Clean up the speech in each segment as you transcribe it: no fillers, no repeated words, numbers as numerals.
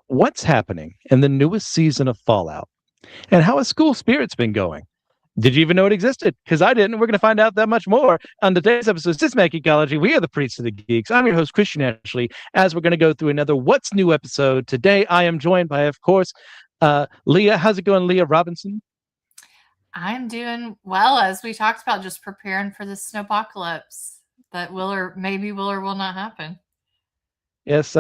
what's happening in the newest season of Fallout, and how has school spirits been going? Did you even know it existed? Because I didn't. We're going to find out that much more on today's episode of Systematic Ecology. We are the Priests of the Geeks. I'm your host, Christian Ashley, as we're going to go through another What's New episode. Today, I am joined by, of course, Leah. How's it going, Leah Robinson? I'm doing well, as we talked about, just preparing for the snowpocalypse that will or will not happen. Yes,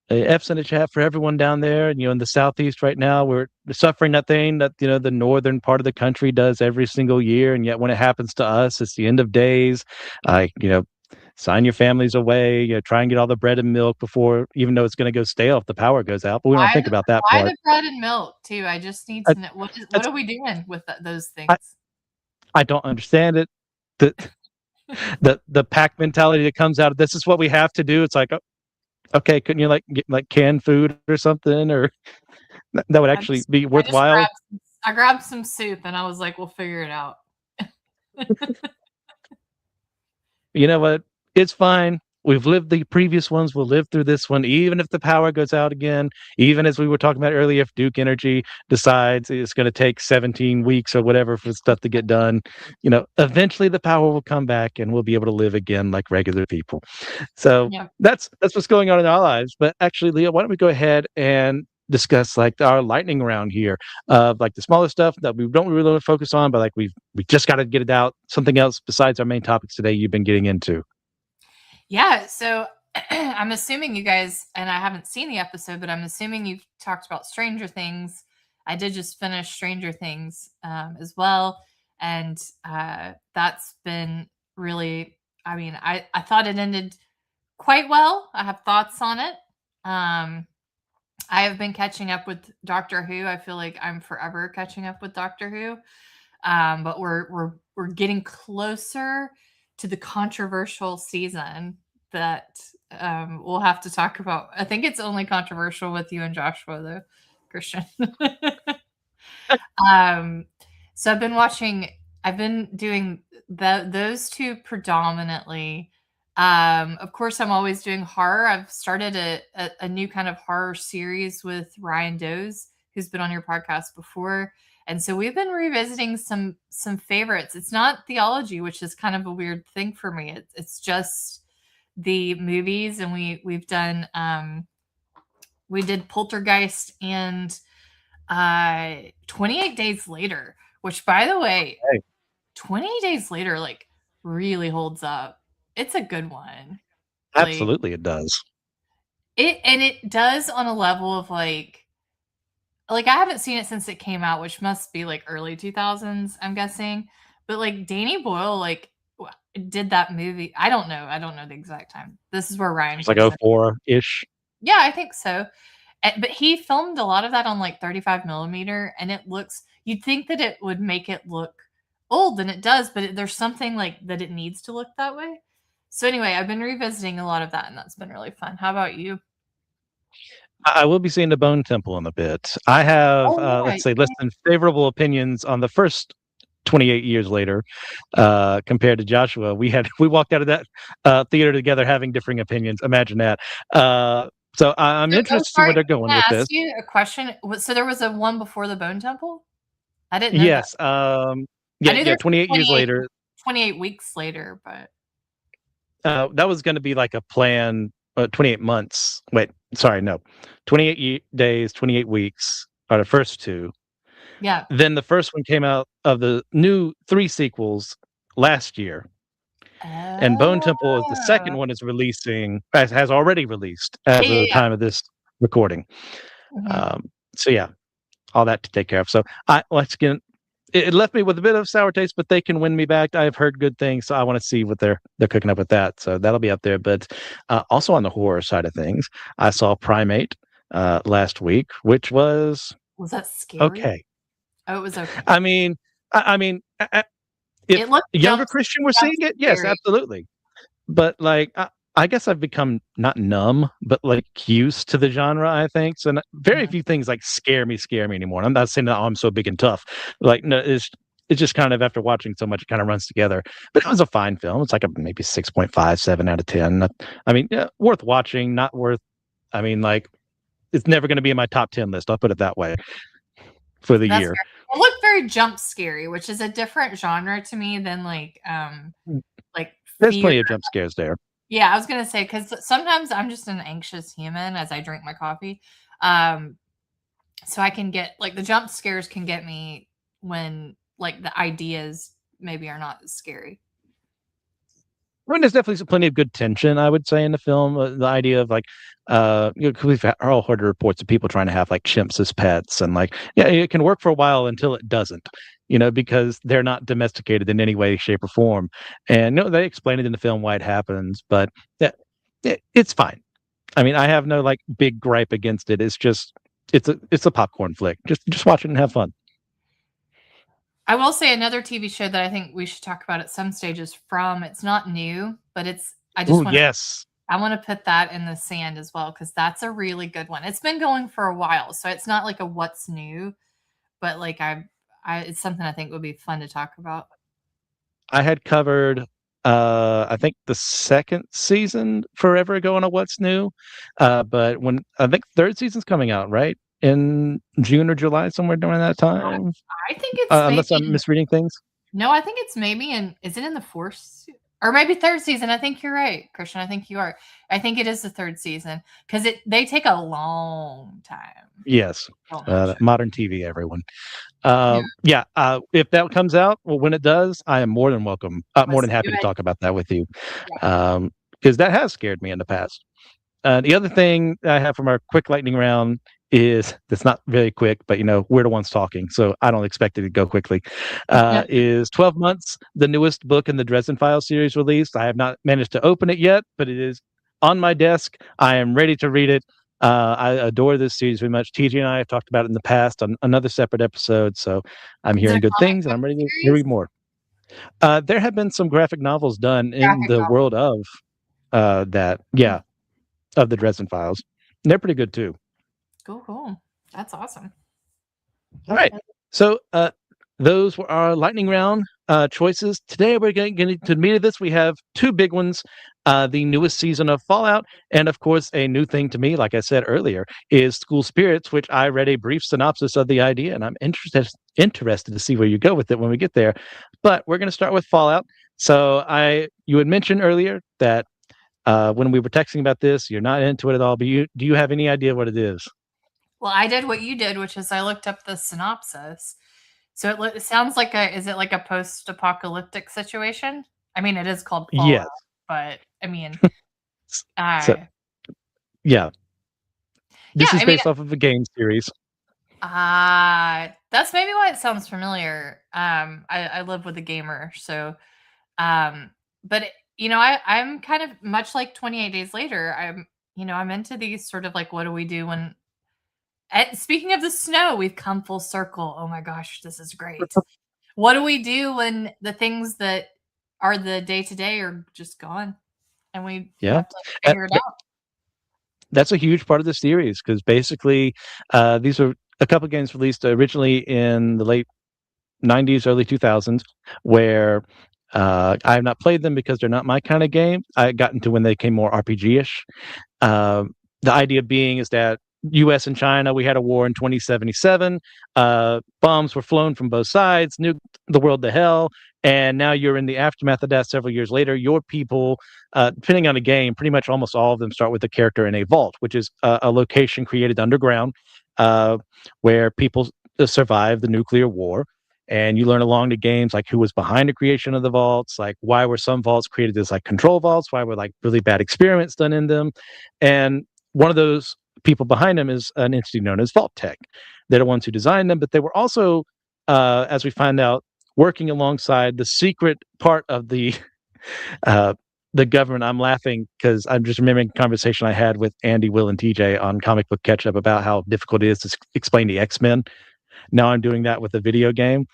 F's in the chat for everyone down there, and in the southeast right now, we're suffering that thing that the northern part of the country does every single year, and yet when it happens to us, it's the end of days. Sign your families away. Try and get all the bread and milk before, even though it's going to go stale if the power goes out. But we don't think about that part. Why the bread and milk too? I just need to know what are we doing with those things? I don't understand it. The pack mentality that comes out of this is what we have to do. It's like, okay, couldn't you get canned food or something, or that would actually be worthwhile? I grabbed some soup and I was like, we'll figure it out. You know what? It's fine. We've lived the previous ones. We'll live through this one, even if the power goes out again. Even as we were talking about earlier, if Duke Energy decides it's going to take 17 weeks or whatever for stuff to get done, eventually the power will come back and we'll be able to live again like regular people. So that's what's going on in our lives. But actually, Leah, why don't we go ahead and discuss our lightning round here of the smaller stuff that we don't really want to focus on, but we just got to get it out. Something else besides our main topics today you've been getting into. Yeah, so I'm assuming you guys, and I haven't seen the episode, but I'm assuming you've talked about Stranger Things. I did just finish Stranger Things as well, and that's been really, I thought it ended quite well. I have thoughts on it. I have been catching up with Doctor Who. I feel like I'm forever catching up with Doctor Who, but we're getting closer to the controversial season that we'll have to talk about. I think it's only controversial with you and Joshua, though, Christian. So I've been doing those two predominantly. Of course, I'm always doing horror. I've started a new kind of horror series with Ryan Doze, who's been on your podcast before. And so we've been revisiting some favorites. It's not theology, which is kind of a weird thing for me. It's just the movies, and we did Poltergeist and 28 Days Later, which, by the way, 28 Days Later really holds up. It's a good one. Absolutely, it does. It does on a level of I haven't seen it since it came out, which must be early 2000s, I'm guessing. But Danny Boyle did that movie. I don't know the exact time. This is where Ryan. It's 04-ish. Yeah, I think so. But he filmed a lot of that on 35 millimeter, and it looks. You'd think that it would make it look old, and it does. But there's something that it needs to look that way. So anyway, I've been revisiting a lot of that, and that's been really fun. How about you? I will be seeing the Bone Temple in a bit. I have, let's say, less than favorable opinions on the first 28 years later compared to Joshua. We walked out of that theater together having differing opinions. Imagine that. So I'm interested to see where they're going with this. Ask you a question. So there was a one before the Bone Temple? I didn't know. Yes. Yeah. 28 years later. 28 weeks later, but that was going to be a plan. 28 months. Wait, sorry, no. 28 days, 28 weeks are the first two. Yeah. Then the first one came out of the new 3 sequels last year. And Bone Temple is the second one is releasing, has already released as of the time of this recording. Mm-hmm. So yeah, all that to take care of. So it left me with a bit of sour taste, but they can win me back. I've heard good things, so I want to see what they're cooking up with that. So that'll be up there. But also on the horror side of things, I saw Primate last week, which was that scary? Okay. Oh, it was okay. I mean, if younger Christian were seeing it, yes, absolutely. But I guess I've become not numb, but used to the genre, I think. So very few things scare me anymore. And I'm not saying that I'm so big and tough. No, it's just kind of after watching so much, it kind of runs together. But it was a fine film. It's maybe 6.5, 7 out of 10. I mean, worth watching, not worth. I mean, it's never going to be in my top 10 list. I'll put it that way for the That's year. fair. It looked very jump scary, which is a different genre to me than like There's fear. plenty of jump scares there. Yeah, I was gonna say because sometimes I'm just an anxious human as I drink my coffee. So I can get like the jump scares can get me when like the ideas maybe are not as scary. I mean, there's definitely plenty of good tension, I would say, in the film. The idea of like, 'cause we've all heard reports of people trying to have like chimps as pets, and like, yeah, it can work for a while until it doesn't, because they're not domesticated in any way, shape, or form. And no, they explain it in the film why it happens, but yeah, it's fine. I mean, I have no like big gripe against it. It's just, it's a popcorn flick. Just watch it and have fun. I will say another TV show that I think we should talk about at some stage is From. It's not new, but I just Oh want to yes, put that in the sand as well because that's a really good one. It's been going for a while, so it's not like a what's new, but like it's something I think would be fun to talk about. I had covered I think the second season forever ago on a What's New. But when I think third season's coming out, right? In June or July, somewhere during that time. I think it's Unless I'm maybe misreading things. no, I think it's maybe is it in the fourth or maybe third season? I think you're right, Christian. I think you are. I think it is the third season because they take a long time. Yes. Oh, no, sure. Modern TV, everyone. Yeah. Yeah, if that comes out, well, when it does, I am more than welcome, more Let's than do happy to it. talk about that with you. Yeah. Because that has scared me in the past. The other thing I have from our quick lightning round is that's not very quick, but we're the ones talking, so I don't expect it to go quickly. Is 12 Months, the newest book in the Dresden Files series released? I have not managed to open it yet, but it is on my desk. I am ready to read it. I adore this series very much. TJ and I have talked about it in the past on another separate episode, so I'm Is it hearing a good comic things, and book I'm ready to series? read more. There have been some graphic novels done in Graphic the novel. world of that, yeah, of the Dresden Files. And they're pretty good too. Cool. That's awesome. All right. So those were our lightning round choices. Today we're going to meet this. We have two big ones. The newest season of Fallout, and of course, a new thing to me, like I said earlier, is School Spirits, which I read a brief synopsis of the idea, and I'm interested to see where you go with it when we get there. But we're going to start with Fallout. So you had mentioned earlier that when we were texting about this, you're not into it at all. But do you have any idea what it is? Well, I did what you did, which is I looked up the synopsis. So it sounds like is it like a post-apocalyptic situation? I mean, it is called Fallout, Yes. but I mean, So, yeah. This is I mean, based off of a game series. that's maybe why it sounds familiar. I live with a gamer, so but I'm kind of much like 28 Days Later. I'm into these sort of like, what do we do when speaking of the snow, we've come full circle. Oh my gosh, this is great. What do we do when the things that are the day to day are just gone and we have to figure it out? That's a huge part of the series because basically these are a couple of games released originally in the late 90s, early 2000s, where I have not played them because they're not my kind of game. I got into when they came more RPG-ish. The idea being is that U.S. and China, we had a war in 2077. Bombs were flown from both sides, nuked the world to hell, and now you're in the aftermath of that several years later. Your people, depending on the game, pretty much almost all of them start with a character in a vault, which is a location created underground where people survive the nuclear war. And you learn along the games like who was behind the creation of the vaults, like why were some vaults created as like control vaults, why were like really bad experiments done in them. And one of those people behind them is an entity known as Vault Tech. They're the ones who designed them, but they were also, as we find out, working alongside the secret part of the government. I'm laughing because I'm just remembering a conversation I had with Andy, Will, and TJ on Comic Book Catch Up about how difficult it is to explain the X-Men. Now I'm doing that with a video game,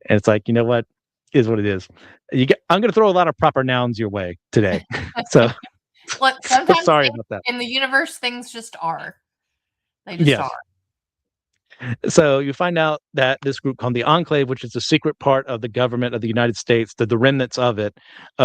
and it's like, you know what, is what it is. I'm going to throw a lot of proper nouns your way today. So, Look, sometimes sorry about that. in the universe, things just are. They just are. So you find out that this group called the Enclave, which is a secret part of the government of the United States, the remnants of it,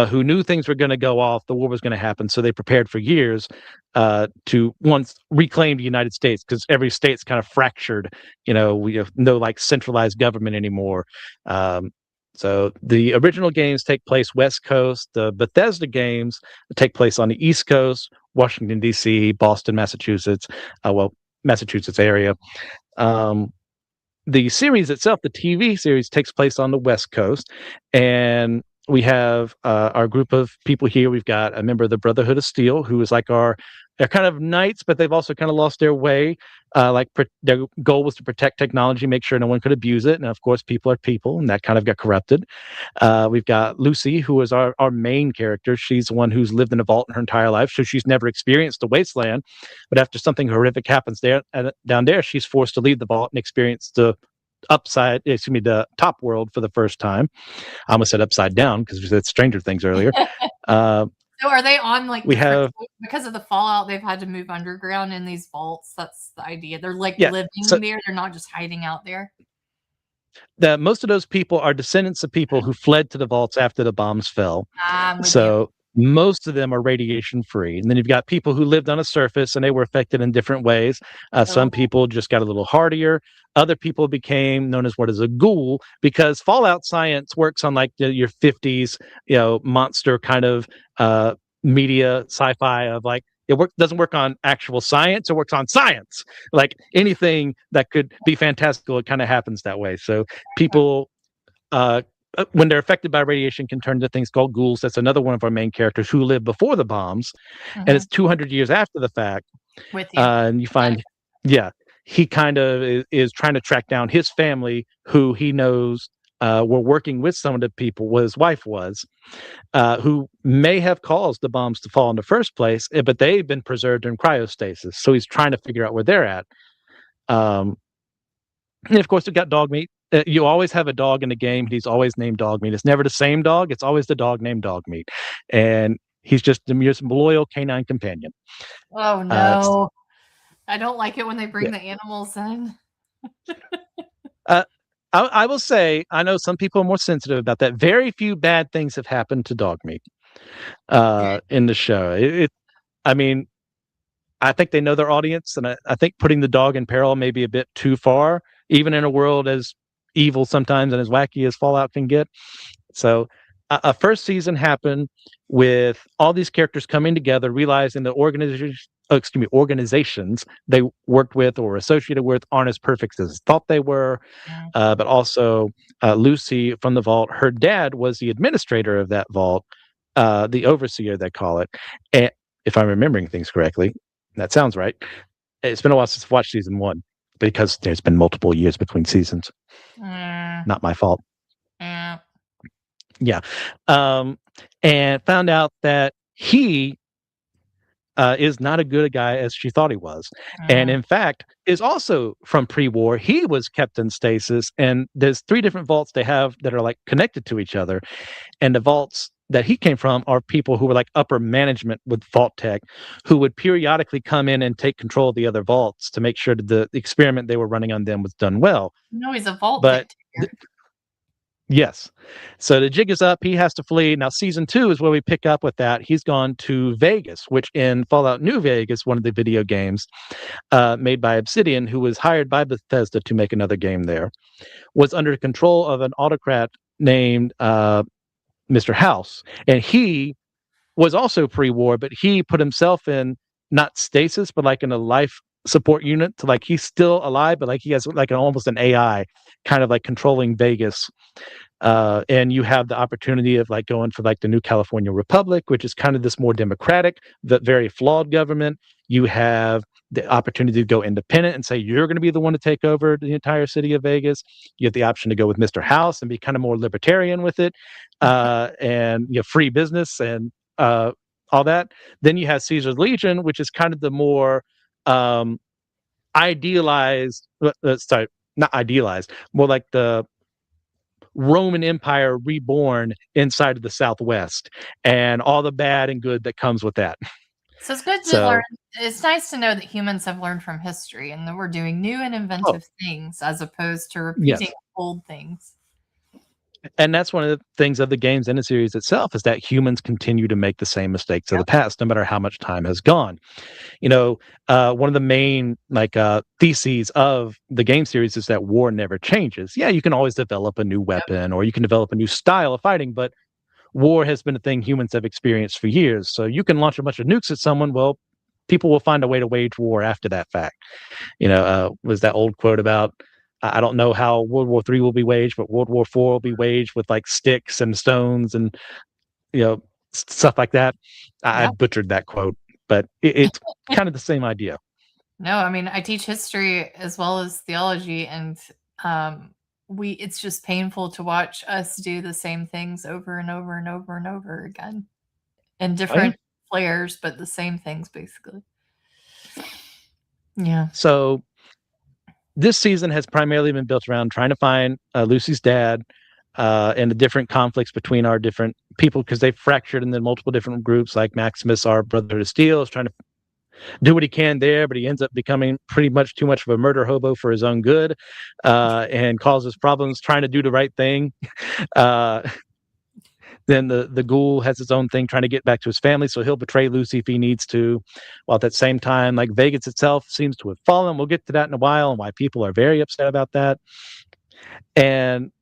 who knew things were going to go off, the war was going to happen, so they prepared for years to once reclaim the United States because every state's kind of fractured. We have no like centralized government anymore. Um, so the original games take place West Coast. The Bethesda games take place on the East Coast, Washington D.C., Boston, Massachusetts. Massachusetts area. Um, the series itself, the TV series, takes place on the West Coast, and we have our group of people here. We've got a member of the Brotherhood of Steel, who is like they're kind of knights, but they've also kind of lost their way. Their goal was to protect technology, make sure no one could abuse it, and of course, people are people, and that kind of got corrupted. We've got Lucy, who is our main character. She's the one who's lived in a vault her entire life, so she's never experienced the wasteland. But after something horrific happens down there, she's forced to leave the vault and experience the top world for the first time. I almost said upside down because we said Stranger Things earlier. So are they on like We have because of the fallout? They've had to move underground in these vaults. That's the idea. They're like yeah. living So there. They're not just hiding out there. most of those people are descendants of people who fled to the vaults after the bombs fell. I'm with you. So most of them are radiation free. And then you've got people who lived on a surface and they were affected in different ways. Some people just got a little hardier. Other people became known as what is a ghoul because Fallout science works on like your 50s, monster kind of media sci-fi of like doesn't work on actual science, it works on science. Like anything that could be fantastical, it kind of happens that way. So people when they're affected by radiation can turn into things called ghouls. That's another one of our main characters who lived before the bombs, and it's 200 years after the fact. With you. And you find he kind of is trying to track down his family who he knows were working with some of the people what his wife was, who may have caused the bombs to fall in the first place, but they've been preserved in cryostasis, so he's trying to figure out where they're at. And of course, we've got dog meat. You always have a dog in the game. He's always named Dog Meat. It's never the same dog. It's always the dog named Dog Meat. And he's just the most loyal canine companion. Oh, no. I don't like it when they bring the animals in. I will say, I know some people are more sensitive about that. Very few bad things have happened to Dog Meat in the show. I think they know their audience, and I think putting the dog in peril may be a bit too far, even in a world as evil sometimes and as wacky as Fallout can get. So a first season happened with all these characters coming together, realizing that organizations they worked with or associated with aren't as perfect as thought they were. But also Lucy from the vault, her dad was the administrator of that vault, the overseer, they call it. And if I'm remembering things correctly, that sounds right. It's been a while since I've watched season 1 because there's been multiple years between seasons. Not my fault. Yeah. And found out that he is not as good a guy as she thought he was. And in fact, is also from pre-war. He was kept in stasis. And there's 3 different vaults they have that are like connected to each other. And the vaults that he came from are people who were like upper management with vault tech who would periodically come in and take control of the other vaults to make sure that the experiment they were running on them was done well. No, he's a vault But tech. yes. So the jig is up. He has to flee. Now, season 2 is where we pick up with that. He's gone to Vegas, which in Fallout New Vegas, one of the video games made by Obsidian, who was hired by Bethesda to make another game there, was under control of an autocrat named Mr. House. And he was also pre-war, but he put himself in not stasis, but like in a life support unit to like he's still alive, but like he has like almost an AI kind of like controlling Vegas. And you have the opportunity of like going for like the New California Republic, which is kind of this more democratic, but very flawed government. You have the opportunity to go independent and say you're going to be the one to take over the entire city of Vegas. You have the option to go with Mr. House and be kind of more libertarian with it, and free business and all that. Then you have Caesar's Legion, which is kind of the more idealized. Sorry, not idealized. More like the Roman Empire reborn inside of the Southwest, and all the bad and good that comes with that. So it's good to learn. So It's nice to know that humans have learned from history and that we're doing new and oh, inventive things as opposed to repeating yes. old things. And that's one of the things of the games and the series itself is that humans continue to make the same mistakes of Yep. the past, no matter how much time has gone. You know, one of the main theses of the game series is that war never changes. Yeah, you can always develop a new Yep. weapon or you can develop a new style of fighting, but war has been a thing humans have experienced for years. So you can launch a bunch of nukes at someone. Well, people will find a way to wage war after that fact. Was that old quote about I don't know how World War III will be waged, but World War IV will be waged with like sticks and stones and you know stuff like that. I Yeah. butchered that quote, but it's kind of the same idea. No, I mean, I teach history as well as theology, and um, we it's just painful to watch us do the same things over and over and over and over again in Oh yeah. different flares, but the same things basically. Yeah. So this season has primarily been built around trying to find Lucy's dad and the different conflicts between our different people because they've fractured into multiple different groups. Like Maximus, our Brotherhood of Steel, is trying to do what he can there, but he ends up becoming pretty much too much of a murder hobo for his own good and causes problems trying to do the right thing. Uh, then the ghoul has his own thing trying to get back to his family, so he'll betray Lucy if he needs to. While at that same time, like Vegas itself seems to have fallen. We'll get to that in a while and why people are very upset about that. And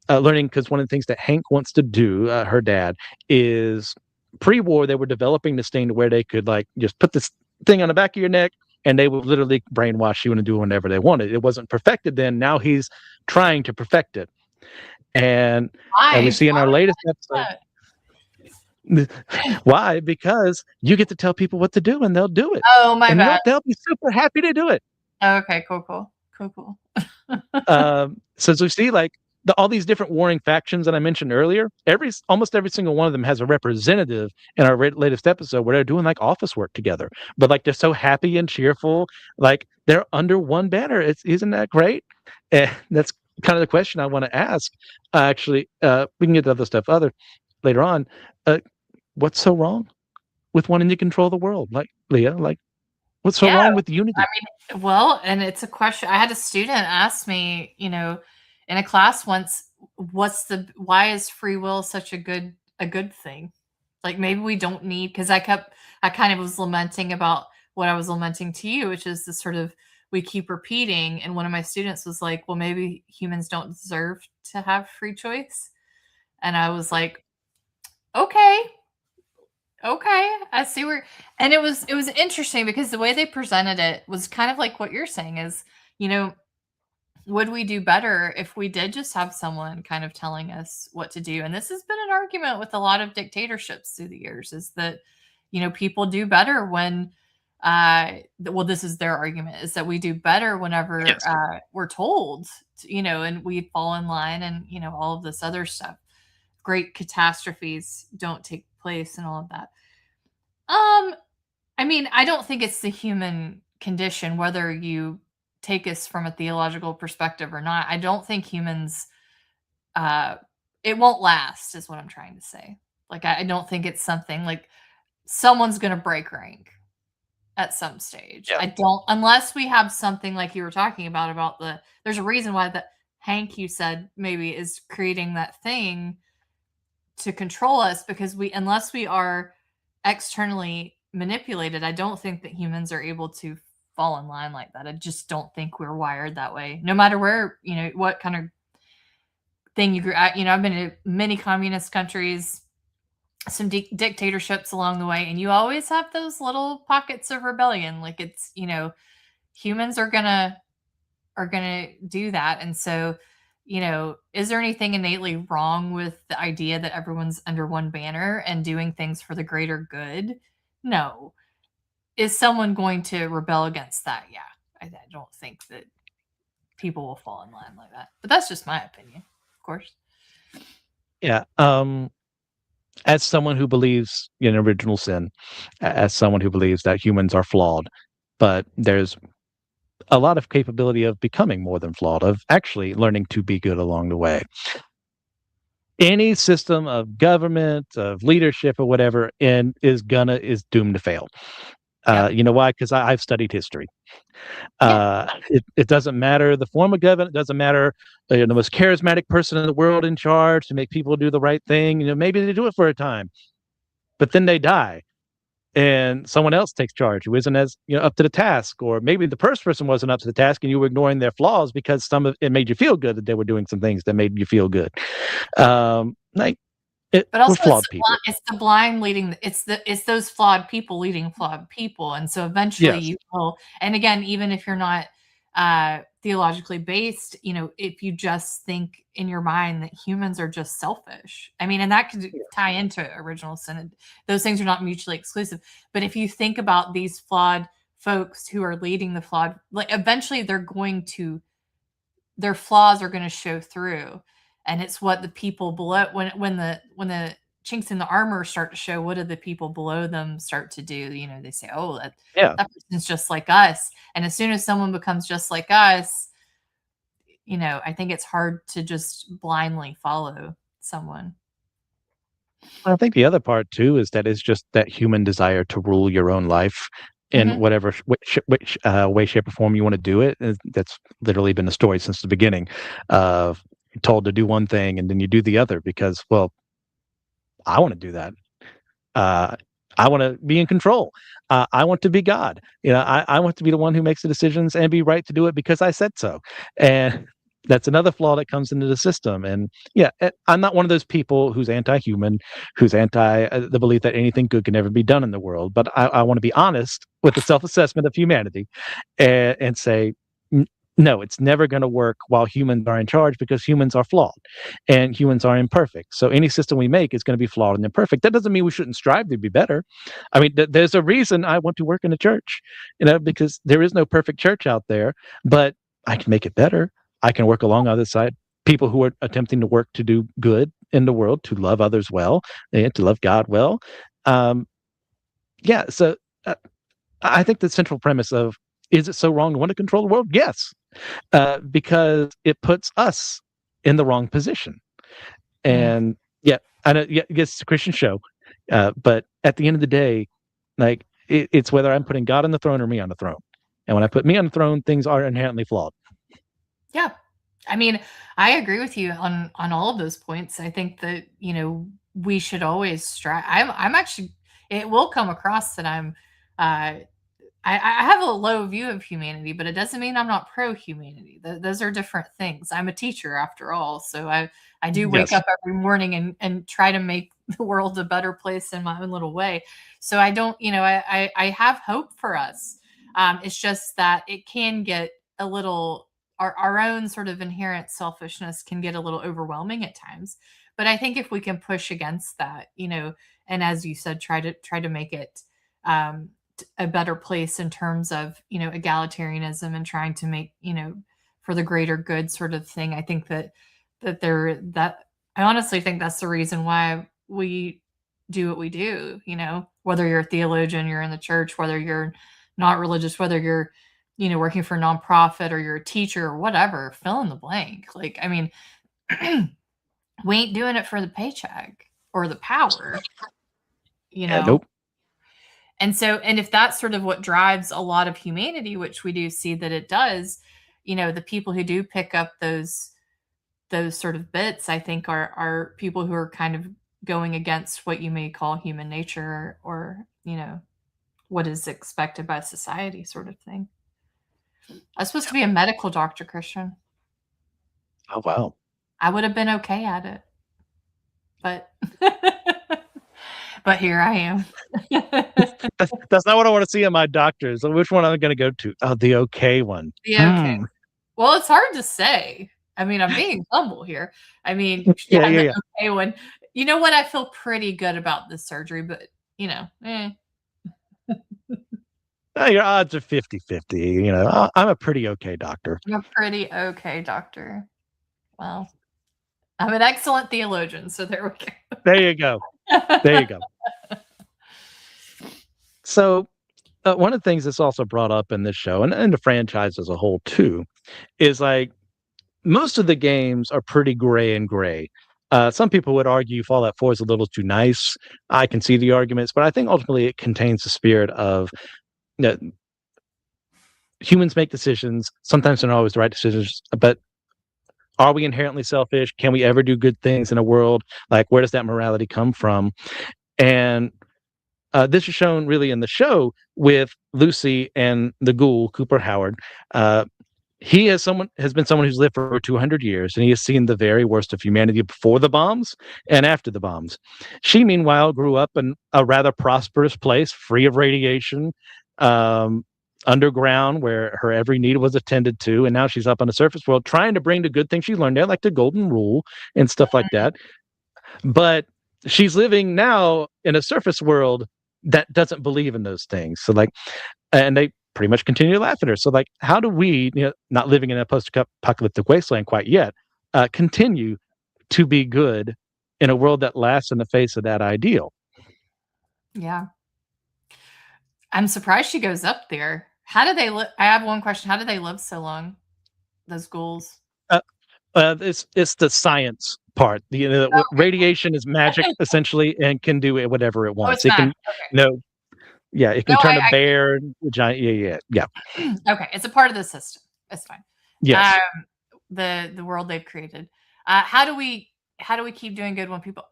learning because one of the things that Hank wants to do, her dad, is pre-war they were developing this thing to where they could like just put this thing on the back of your neck and they would literally brainwash you and do whatever they wanted. It wasn't perfected then. Now he's trying to perfect it. And we Why? see in Why our would latest you episode do why? Because you get to tell people what to do and they'll do it. that? Oh, my And you know bad. what? They'll be super happy to do it. Oh, okay, cool, cool. Cool, cool. So as we see, like all these different warring factions that I mentioned earlier, almost every single one of them has a representative in our latest episode where they're doing like office work together. But like they're so happy and cheerful, like they're under one banner. Isn't that great? And that's kind of the question I want to ask. Actually, we can get to other stuff later on. What's so wrong with wanting to control the world, like Leah? Like, what's so Yeah, wrong with I unity? mean, well, and it's a question. I had a student ask me, in a class once, why is free will such a good thing? Like maybe we don't need because I kind of was lamenting about what I was lamenting to you, which is the sort of we keep repeating. And one of my students was like, well, maybe humans don't deserve to have free choice. And I was like, okay, okay, I see where. And it was interesting because the way they presented it was kind of like what you're saying is, you know, would we do better if we did just have someone kind of telling us what to do? And this has been an argument with a lot of dictatorships through the years is that, people do better when well, this is their argument is that we do better whenever Yes. we're told, and we fall in line and, all of this other stuff. Great catastrophes don't take place and all of that. Um, I mean, I don't think it's the human condition, whether you take us from a theological perspective or not. I don't think humans, uh, it won't last, is what I'm trying to say. Like, I don't think it's something like someone's going to break rank at some stage. Yeah. I don't, unless we have something like you were talking about there's a reason why that Hank, you said, maybe is creating that thing to control us because unless we are externally manipulated, I don't think that humans are able to fall in line like that. I just don't think we're wired that way. No matter where, what kind of thing you grew up, I've been to many communist countries, some dictatorships along the way, and you always have those little pockets of rebellion. Like it's, humans are gonna do that. And so, is there anything innately wrong with the idea that everyone's under one banner and doing things for the greater good? No. Is someone going to rebel against that? Yeah. I don't think that people will fall in line like that. But that's just my opinion, of course. Yeah. As someone who believes in original sin, as someone who believes that humans are flawed, but there's a lot of capability of becoming more than flawed, of actually learning to be good along the way. any system of government, of leadership, or whatever, and is doomed to fail. Yep. You know why? Because I've studied history. Yeah. It doesn't matter the form of government. It doesn't matter the most charismatic person in the world in charge to make people do the right thing. Maybe they do it for a time, but then they die, and someone else takes charge who isn't as up to the task, or maybe the first person wasn't up to the task, and you were ignoring their flaws because some of it made you feel good that they were doing some things that made you feel good. Like But we're also, flawed people. it's the blind leading. It's those flawed people leading flawed people, and so eventually Yes. you will. And again, even if you're not theologically based, if you just think in your mind that humans are just selfish, I mean, and that could tie into original sin. And those things are not mutually exclusive. But if you think about these flawed folks who are leading the flawed, like eventually their flaws are going to show through, and it's what the people below when the chinks in the armor start to show, what do the people below them start to do? They say, oh, Yeah. that person's just like us. And as soon as someone becomes just like us, I think it's hard to just blindly follow someone. I think the other part too is that it's just that human desire to rule your own life in Hmm. whatever which way, shape, or form you want to do it. That's literally been the story since the beginning. Of you're told to do one thing and then you do the other because, well, I want to do that. Uh, I want to be in control. I want to be God. I want to be the one who makes the decisions and be right to do it because I said so. And that's another flaw that comes into the system. And yeah, I'm not one of those people who's anti-human, who's anti the belief that anything good can never be done in the world. But I want to be honest with the self-assessment of humanity and say, no, it's never going to work while humans are in charge because humans are flawed and humans are imperfect. So any system we make is going to be flawed and imperfect. That doesn't mean we shouldn't strive to be better. I mean, there's a reason I want to work in a church, because there is no perfect church out there, but I can make it better. I can work along other side people who are attempting to work to do good in the world, to love others well, and to love God well. Um, yeah, so I think the central premise of is it so wrong to want to control the world? Yes, because it puts us in the wrong position. Mm. And yeah, I know, yeah, yes, it's a Christian show, but at the end of the day, like it's whether I'm putting God on the throne or me on the throne. And when I put me on the throne, things are inherently flawed. Yeah. I mean, I agree with you on all of those points. I think that, we should always strive. I'm actually, it will come across that uh I have a low view of humanity, but it doesn't mean I'm not pro humanity. Those are different things. I'm a teacher after all, so I do wake Yes. up every morning and try to make the world a better place in my own little way. So I don't, I have hope for us. It's just that it can get a little, our own sort of inherent selfishness can get a little overwhelming at times. But I think if we can push against that, and as you said, try to make it um, a better place in terms of egalitarianism and trying to make for the greater good sort of thing. I think that I honestly think that's the reason why we do what we do. Whether you're a theologian, you're in the church, whether you're not religious, whether you're working for a nonprofit or you're a teacher or whatever, fill in the blank. Like, I mean, we ain't doing it for the paycheck or the power, you Yeah. know Nope. And so, and if that's sort of what drives a lot of humanity, which we do see that it does, the people who do pick up those sort of bits, I think are people who are kind of going against what you may call human nature or what is expected by society sort of thing. I was supposed to be a medical doctor, Christian. Oh wow. I would have been okay at it, but but here I am. That's not what I want to see in my doctors. So which one am I going to go to? Oh, the okay one. Yeah, okay. Hmm. Well, it's hard to say. I mean, I'm being humble here. I mean, Yeah, yeah, yeah, the yeah. okay one. You know what? I feel pretty good about this surgery, but eh. Your odds are 50-50. I'm a pretty okay doctor. I'm a pretty okay doctor. Well, I'm an excellent theologian, so there we There you go. There you go. go. So, one of the things that's also brought up in this show and the franchise as a whole too is like most of the games are pretty gray and gray. Some people would argue Fallout 4 is a little too nice. I can see the arguments, but I think ultimately it contains the spirit of, you know, humans make decisions. Sometimes they're not always the right decisions, but are we inherently selfish? Can we ever do good things in a world? Like, where does that morality come from? And this is shown really in the show with Lucy and the ghoul Cooper Howard. Uh, he has been someone who's lived for over 200 years, and he has seen the very worst of humanity before the bombs and after the bombs. She, meanwhile, grew up in a rather prosperous place, free of radiation, um, underground, where her every need was attended to, and now she's up on the surface world trying to bring the good things she learned there, like the golden rule and stuff like that. But she's living now in a surface world that doesn't believe in those things. So, like, and they pretty much continue to laugh at her. So, like, how do we, not living in a post-apocalyptic wasteland quite yet, continue to be good in a world that laughs in the face of that ideal? Yeah. I'm surprised she goes up there. How do they live? I have one question. How do they live so long? Those ghouls. Uh, it's the science part. Radiation is magic essentially, and can do whatever it Oh, wants. it's It not. can, Okay. yeah, it No, can turn a I bear into a giant. Yeah. okay. It's a part of the system. It's fine. Yes. The world they've created. How do we keep doing good when people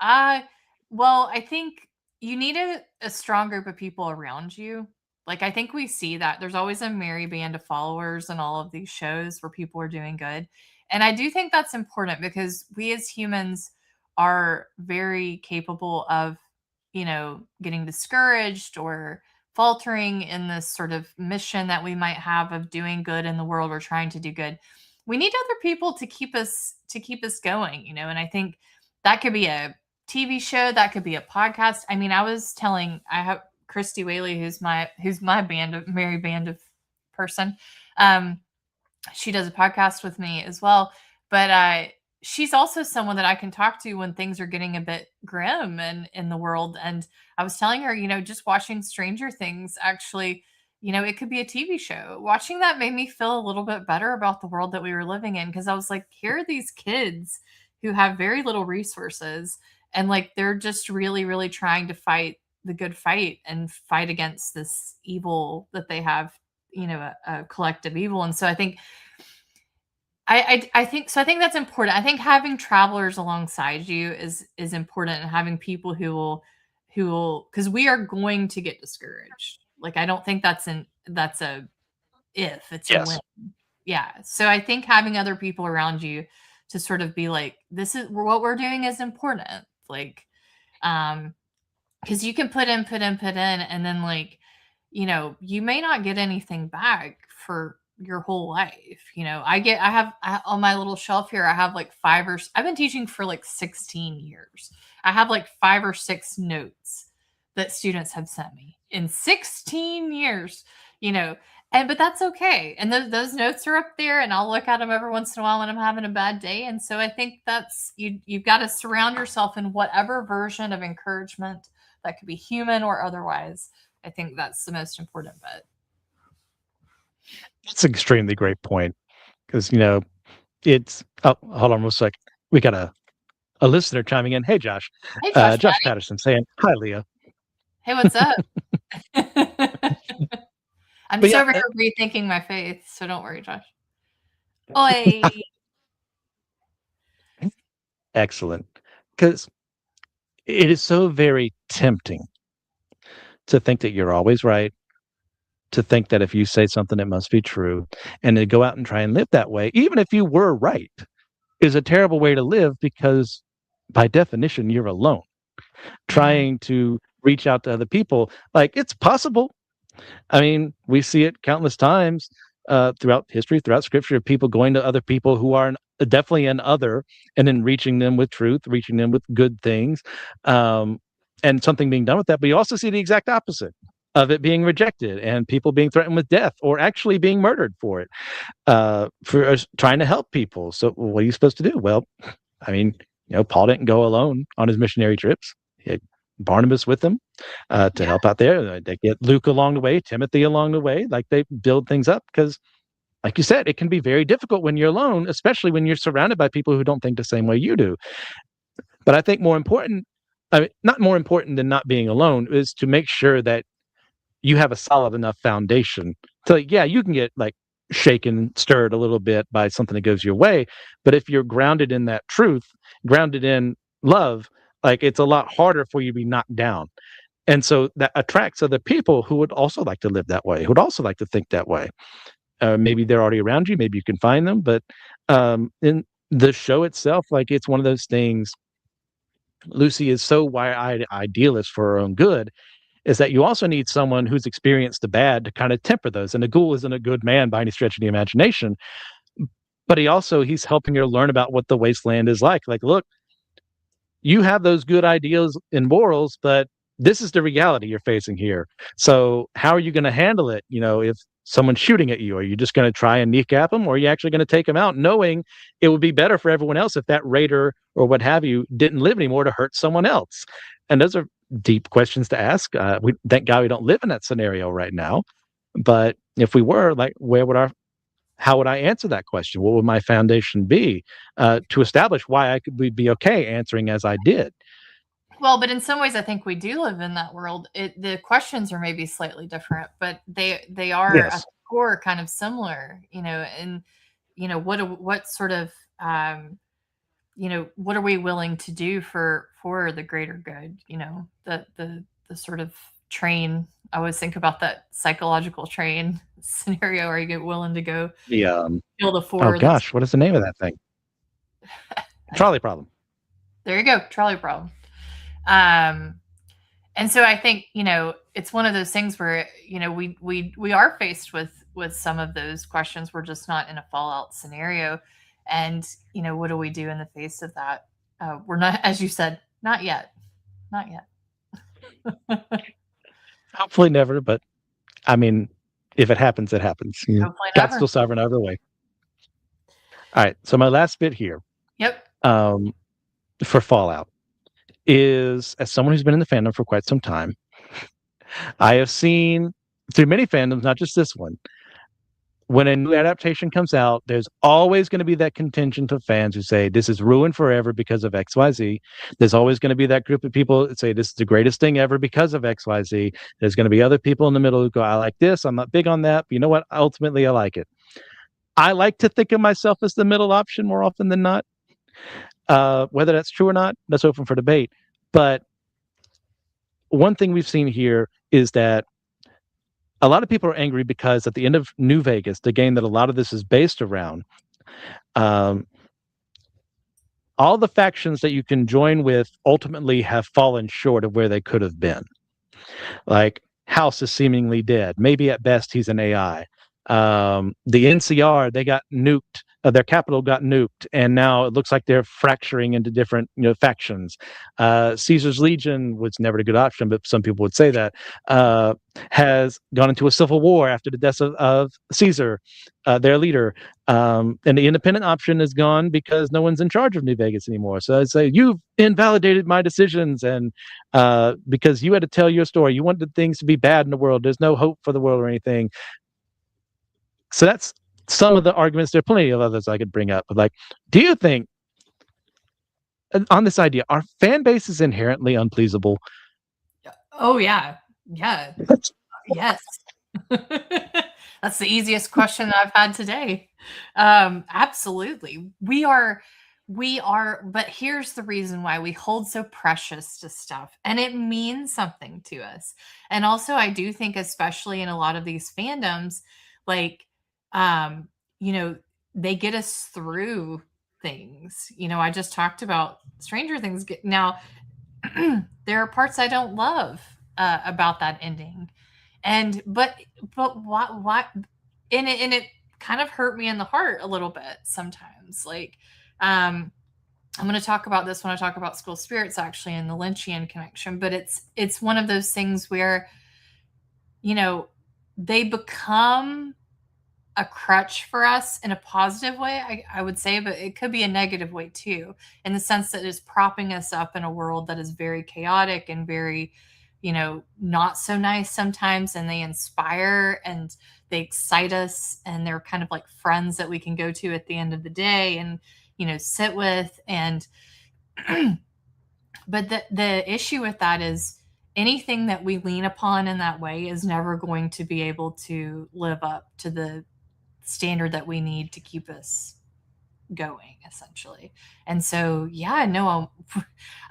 well, I think you need a strong group of people around you. Like I think we see that there's always a merry band of followers in all of these shows where people are doing good. And I do think that's important because we as humans are very capable of, getting discouraged or faltering in this sort of mission that we might have of doing good in the world or trying to do good. We need other people to keep us going, and I think that could be a TV show, that could be a podcast. I mean, I have Christy Whaley, who's my merry band of person. Um, she does a podcast with me as well, but she's also someone that I can talk to when things are getting a bit grim and in the world. And I was telling her, just watching Stranger Things actually, it could be a TV show. Watching that made me feel a little bit better about the world that we were living in because I was like, here are these kids who have very little resources and like they're just really, really trying to fight the good fight and fight against this evil that they have, a collective evil. And so I think I think so. I think that's important. I think having travelers alongside you is important, and having people who will because we are going to get discouraged. Like I don't think that's a if, it's a when. Yes. Yeah. So I think having other people around you to sort of be like, this is what we're doing is important. Like, because you can put in, and then like, you may not get anything back for your whole life. On my little shelf here, I have like I've been teaching for like 16 years. I have like 5 or 6 notes that students have sent me in 16 years, but that's okay. And those notes are up there and I'll look at them every once in a while when I'm having a bad day. And so I think you've got to surround yourself in whatever version of encouragement that could be human or otherwise. I think that's the most important bit. That's an extremely great point because it's. Oh, hold on one sec. We got a listener chiming in. Hey, Josh. Hey, Josh, Josh buddy. Patterson saying hi, Leah. Hey, what's up? I'm But just yeah, over here rethinking my faith, so don't worry, Josh. Oi. excellent. Because it is so very tempting to think that you're always right, to think that if you say something, it must be true, and to go out and try and live that way, even if you were right, is a terrible way to live because by definition, you're alone. Mhm. Trying to reach out to other people, like it's possible. I mean, we see it countless times throughout history, throughout scripture, of people going to other people who are definitely an other, and then reaching them with truth, reaching them with good things, and something being done with that. But you also see the exact opposite of it being rejected and people being threatened with death or actually being murdered for it, for trying to help people. So, what are you supposed to do? Well, I mean, Paul didn't go alone on his missionary trips. He had Barnabas with him to Yeah. help out there. They get Luke along the way, Timothy along the way. Like they build things up because, like you said, it can be very difficult when you're alone, especially when you're surrounded by people who don't think the same way you do. But I think more important, I mean, not more important than not being alone, is to make sure that you have a solid enough foundation. So yeah, you can get like shaken, stirred a little bit by something that goes your way, but if you're grounded in that truth, grounded in love, like it's a lot harder for you to be knocked down. And so that attracts other people who would also like to live that way, who would also like to think that way. Maybe they're already around you, maybe you can find them, but in the show itself, like it's one of those things. Lucy is so wide-eyed idealist for her own good, is that you also need someone who's experienced the bad to kind of temper those. And the ghoul isn't a good man by any stretch of the imagination, but he's helping her learn about what the wasteland is like. Like, look, you have those good ideals and morals, but this is the reality you're facing here. So how are you going to handle it? You know, if someone's shooting at you, are you just going to try and kneecap them, or are you actually going to take them out, knowing it would be better for everyone else if that raider or what have you didn't live anymore to hurt someone else? And those are deep questions to ask. We thank God we don't live in that scenario right now. But if we were, like, how would I answer that question? What would my foundation be to establish why I could be okay answering as I did? Well, but in some ways, I think we do live in that world. The questions are maybe slightly different, but they are at Yes. the core kind of similar. And what sort of what are we willing to do for the greater good? The sort of train. I always think about that psychological train scenario. Are you willing to go The kill the oh four that's gosh, what is the name of that thing? Trolley problem. there you go, trolley problem. Um, and so I think, it's one of those things where, we are faced with some of those questions. We're just not in a fallout scenario. And, what do we do in the face of that? We're not, as you said, not yet. Not yet. Hopefully never, but I mean, if it happens, it happens. Yeah. Hopefully God's never. still sovereign either way. All right. So my last bit here, Yep. um, for Fallout is, as someone who's been in the fandom for quite some time, I have seen through many fandoms, not just this one, when a new adaptation comes out, there's always going to be that contingent of fans who say this is ruined forever because of XYZ. There's always going to be that group of people that say this is the greatest thing ever because of XYZ. There's going to be other people in the middle who go, I like this, I'm not big on that, but you know what? Ultimately, I like it. I like to think of myself as the middle option more often than not. Whether that's true or not, that's open for debate. But one thing we've seen here is that a lot of people are angry because at the end of New Vegas, the game that a lot of this is based around, um, all the factions that you can join with ultimately have fallen short of where they could have been. Like, House is seemingly dead. Maybe at best he's an AI. The NCR, they got nuked. Their capital got nuked, and now it looks like they're fracturing into different, factions. Caesar's Legion was never a good option, but some people would say that has gone into a civil war after the death of Caesar, their leader. And the independent option is gone because no one's in charge of New Vegas anymore. So I'd say you've invalidated my decisions, and because you had to tell your story, you wanted things to be bad in the world. There's no hope for the world or anything. So that's some of the arguments. There are plenty of others I could bring up. But, like, do you think on this idea, are fan bases inherently unpleasable? Oh yeah. Yeah. Yes. That's the easiest question I've had today. Absolutely. We are, but here's the reason why we hold so precious to stuff, and it means something to us. And also, I do think, especially in a lot of these fandoms, like, um, you know, they get us through things. I just talked about Stranger Things. Now, there are parts I don't love about that ending, and but what and it kind of hurt me in the heart a little bit sometimes. Like, I'm going to talk about this when I talk about School Spirits, actually, and the Lynchian connection. But it's one of those things where they become a crutch for us in a positive way, I would say, but it could be a negative way too, in the sense that it's propping us up in a world that is very chaotic and very, not so nice sometimes. And they inspire and they excite us, and they're kind of like friends that we can go to at the end of the day and, sit with. And But the issue with that is anything that we lean upon in that way is never going to be able to live up to the standard that we need to keep us going, essentially. And so, yeah, no,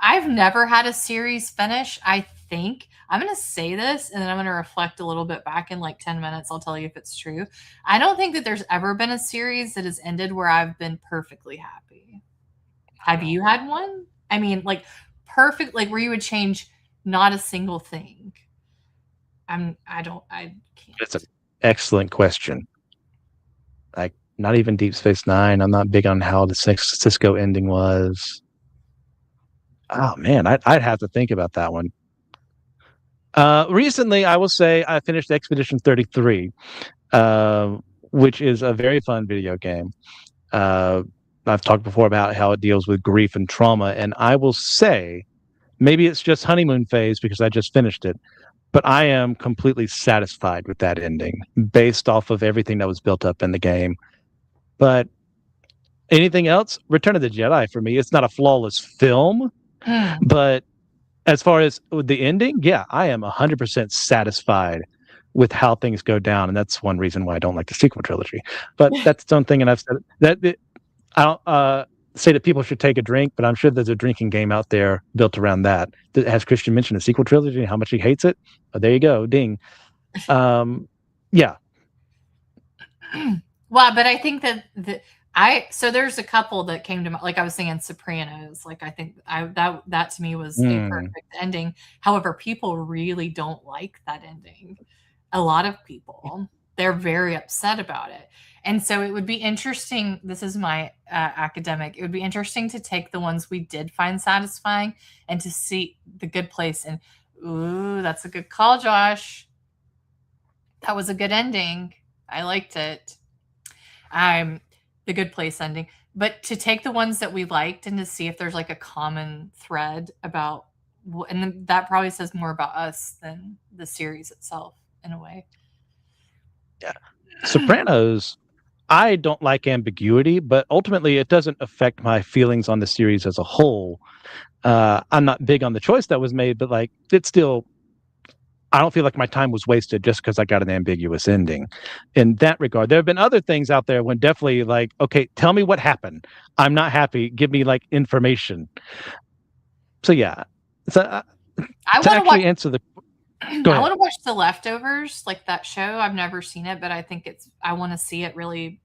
I've never had a series finish. I think I'm going to say this and then I'm going to reflect a little bit back in like 10 minutes. I'll tell you if it's true. I don't think that there's ever been a series that has ended where I've been perfectly happy. Have you had one? I mean, like perfect, like where you would change not a single thing. I can't. It's an excellent question. Like, not even Deep Space Nine. I'm not big on how the Cisco ending was. Oh man, I'd have to think about that one. Recently, I will say I finished Expedition 33, which is a very fun video game. I've talked before about how it deals with grief and trauma, and I will say, maybe it's just honeymoon phase because I just finished it, but I am completely satisfied with that ending based off of everything that was built up in the game. But anything else? Return of the Jedi for me. It's not a flawless film, but as far as the ending, yeah, I am 100% satisfied with how things go down, and that's one reason why I don't like the sequel trilogy. But that's its own thing, and I've said that I don't say that people should take a drink, but I'm sure there's a drinking game out there built around that. Has Christian mentioned the sequel trilogy and how much he hates it? Oh, there you go, ding. Yeah. Well, but I think that so there's a couple that came to mind, like I was saying Sopranos, like I think that to me was a perfect ending. However, people really don't like that ending. A lot of people, they're very upset about it. And so it would be interesting, this is my academic, it would be interesting to take the ones we did find satisfying and to see The Good Place. And ooh, that's a good call, Josh. That was a good ending. I liked it. The Good Place ending, but to take the ones that we liked and to see if there's like a common thread about, and then that probably says more about us than the series itself in a way. Yeah. Sopranos, I don't like ambiguity, but ultimately it doesn't affect my feelings on the series as a whole. I'm not big on the choice that was made, but like it's still, I don't feel like my time was wasted just because I got an ambiguous ending. In that regard, there have been other things out there when definitely like, okay, tell me what happened. I'm not happy. Give me like information. So yeah, so I to actually watch, answer the. I want to watch The Leftovers, like that show. I've never seen it, but I think I want to see it really,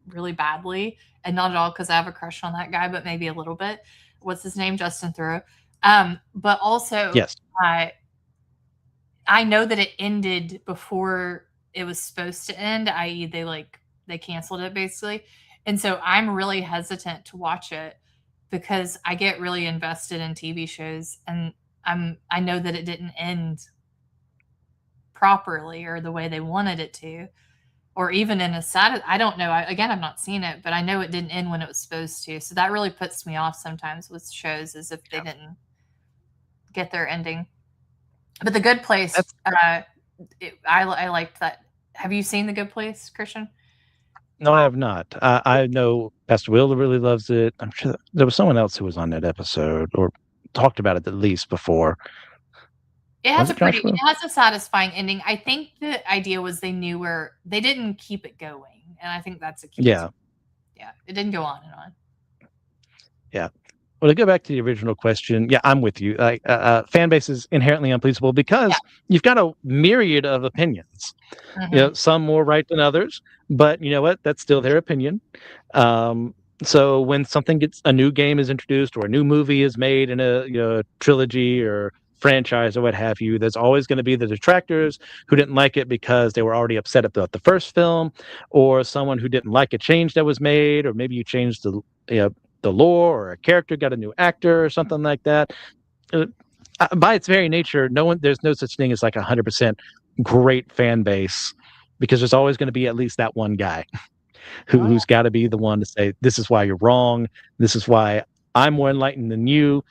really badly, and not at all because I have a crush on that guy, but maybe a little bit. What's his name? Justin Theroux. But also, yes. I know that it ended before it was supposed to end, i.e. they canceled it basically. And so I'm really hesitant to watch it because I get really invested in TV shows and I know that it didn't end properly or the way they wanted it to, or even in a sad, I don't know. Again, I've not seen it, but I know it didn't end when it was supposed to. So that really puts me off sometimes with shows as if they didn't get their ending. But The Good Place, I liked that. Have you seen The Good Place, Christian? No, I have not. I know Pastor Will really loves it. I'm sure there was someone else who was on that episode or talked about it at least before. It has a satisfying ending. I think the idea was they didn't keep it going, and I think that's a key. Yeah, it didn't go on and on. Yeah. Well, to go back to the original question, yeah, I'm with you. Like, fan base is inherently unpleasable because you've got a myriad of opinions. Mm-hmm. You know, some more right than others, but you know what? That's still their opinion. So when a new game is introduced or a new movie is made in a trilogy or franchise or what have you, there's always going to be the detractors who didn't like it because they were already upset about the first film, or someone who didn't like a change that was made, or maybe you changed the lore or a character got a new actor or something like that. By its very nature, there's no such thing as like 100% great fan base, because there's always going to be at least that one guy who's got to be the one to say, this is why you're wrong. This is why I'm more enlightened than you.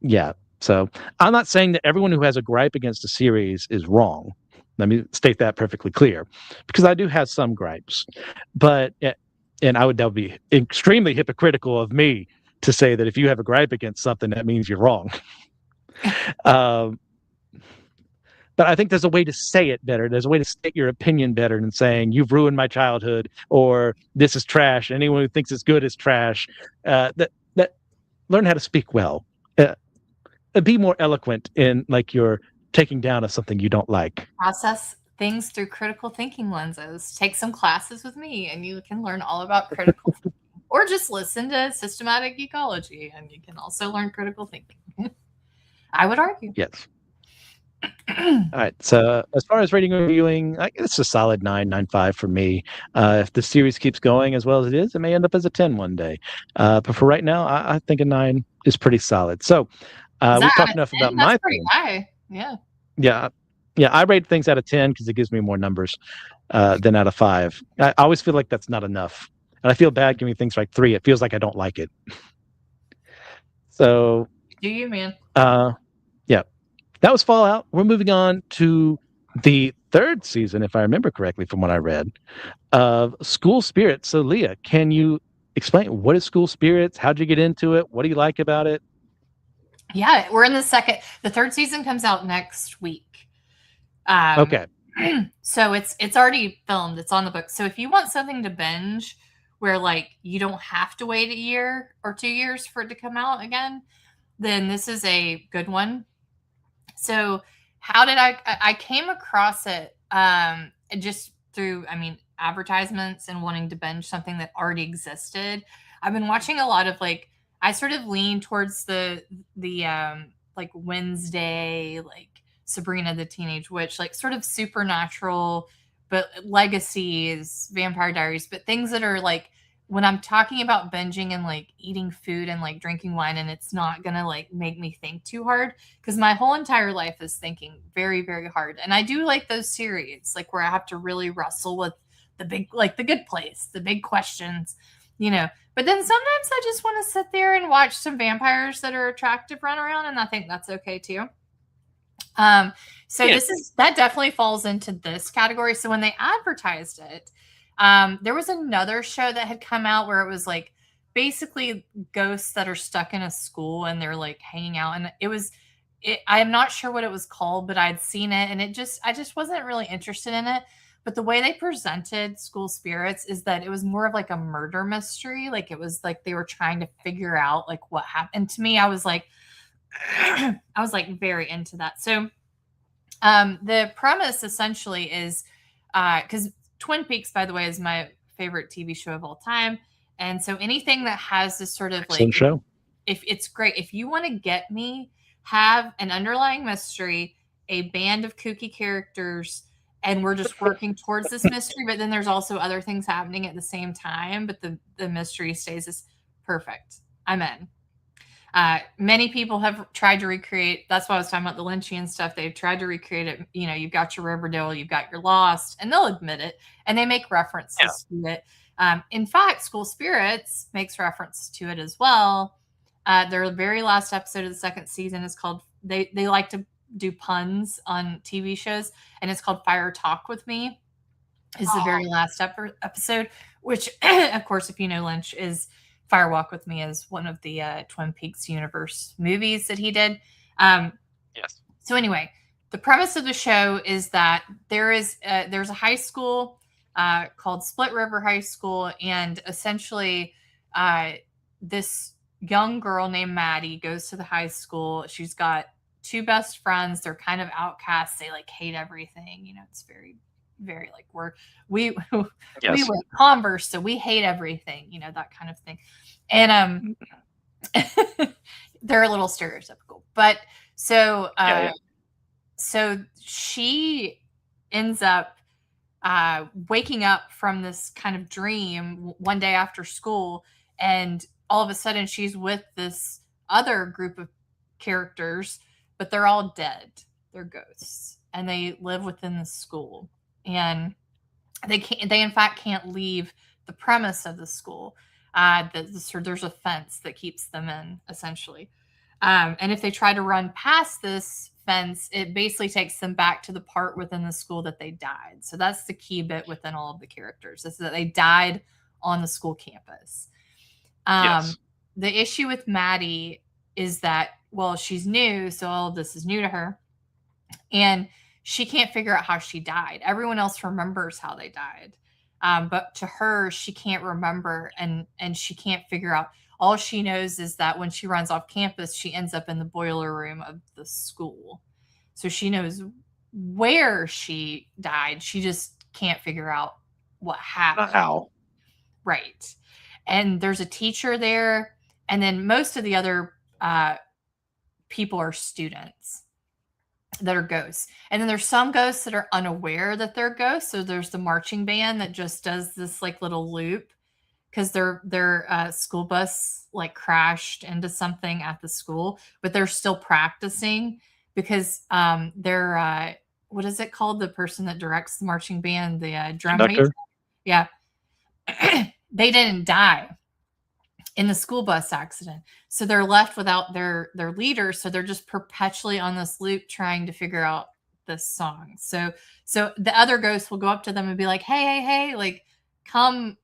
Yeah. So I'm not saying that everyone who has a gripe against a series is wrong. Let me state that perfectly clear, because I do have some gripes, but that would be extremely hypocritical of me to say that if you have a gripe against something, that means you're wrong. um, but I think there's a way to say it better. There's a way to state your opinion better than saying you've ruined my childhood or this is trash. Anyone who thinks it's good is trash. That learn how to speak well. Be more eloquent in like your taking down of something you don't like. Process things through critical thinking lenses. Take some classes with me, and you can learn all about critical thinking. Or just listen to systematic ecology, and you can also learn critical thinking. I would argue. Yes. All right. So as far as rating and reviewing, it's a solid 9.95 for me. If the series keeps going as well as it is, it may end up as a 10 one day. But for right now, I think a 9 is pretty solid. So we've talked enough about my That's pretty thing. high. Yeah. Yeah. Yeah. I rate things out of 10 because it gives me more numbers than out of 5. I always feel like that's not enough. And I feel bad giving things like 3. It feels like I don't like it. So. Do you, man? Yeah. That was Fallout. We're moving on to the 3rd season, if I remember correctly from what I read, of School Spirits. So, Leah, can you explain what is School Spirits? How'd you get into it? What do you like about it? Yeah, we're in the 3rd season comes out next week. Okay. So it's already filmed. It's on the book. So if you want something to binge where like you don't have to wait a year or 2 years for it to come out again, then this is a good one. So how did I came across it just through, advertisements and wanting to binge something that already existed. I've been watching a lot of like, I sort of lean towards the like Wednesday, like Sabrina the Teenage Witch, like sort of supernatural, but legacies, Vampire Diaries, but things that are like, when I'm talking about binging and like eating food and like drinking wine, and it's not gonna like make me think too hard, because my whole entire life is thinking very, very hard. And I do like those series, like where I have to really wrestle with the big, like The Good Place, the big questions, But then sometimes I just want to sit there and watch some vampires that are attractive run around, and I think that's okay too. That definitely falls into this category. So when they advertised it, there was another show that had come out where it was like basically ghosts that are stuck in a school and they're like hanging out. And I'm not sure what it was called, but I'd seen it and I just wasn't really interested in it. But the way they presented School Spirits is that it was more of like a murder mystery. Like it was like they were trying to figure out like what happened. And to me, I was like very into that. So the premise essentially is because Twin Peaks, by the way, is my favorite TV show of all time. And so anything that has this sort of Excellent show. If it's great, if you want to get me, have an underlying mystery, a band of kooky characters, and we're just working towards this mystery, but then there's also other things happening at the same time, but the mystery stays as perfect. I'm in. Many people have tried to recreate. That's why I was talking about the Lynchian stuff. They've tried to recreate it. You've got your Riverdale, you've got your Lost, and they'll admit it, and they make references to it. In fact, School Spirits makes reference to it as well. Their very last episode of the 2nd season is called. They like to do puns on TV shows, and it's called Fire Talk with Me. Is the very last episode, which, of course, if you know Lynch, is Fire Walk with Me is one of the Twin Peaks universe movies that he did. Yes. So anyway, the premise of the show is that there's a high school called Split River High School, and essentially this young girl named Maddie goes to the high school. She's got 2 best friends. They're kind of outcasts. They like hate everything. It's very, very like we wear Converse, so we hate everything, that kind of thing. And they're a little stereotypical, but so so she ends up waking up from this kind of dream one day after school, and all of a sudden she's with this other group of characters, but they're all dead. They're ghosts, and they live within the school. And they in fact can't leave the premise of the school. There's a fence that keeps them in, essentially. And if they try to run past this fence, it basically takes them back to the part within the school that they died. So that's the key bit within all of the characters, is that they died on the school campus. Yes. the issue with Maddie is that, well, she's new, so all of this is new to her, and she can't figure out how she died. Everyone else remembers how they died, but to her, she can't remember, and she can't figure out. All she knows is that when she runs off campus, she ends up in the boiler room of the school. So she knows where she died. She just can't figure out what happened. How? Right. And there's a teacher there, and then most of the other people are students that are ghosts. And then there's some ghosts that are unaware that they're ghosts. So there's the marching band that just does this like little loop because their school bus like crashed into something at the school, but they're still practicing because they're what is it called? The person that directs the marching band, the drum major. Conductor? Yeah. They didn't die in the school bus accident. So they're left without their leader. So they're just perpetually on this loop trying to figure out this song. So the other ghosts will go up to them and be like, hey, like, come,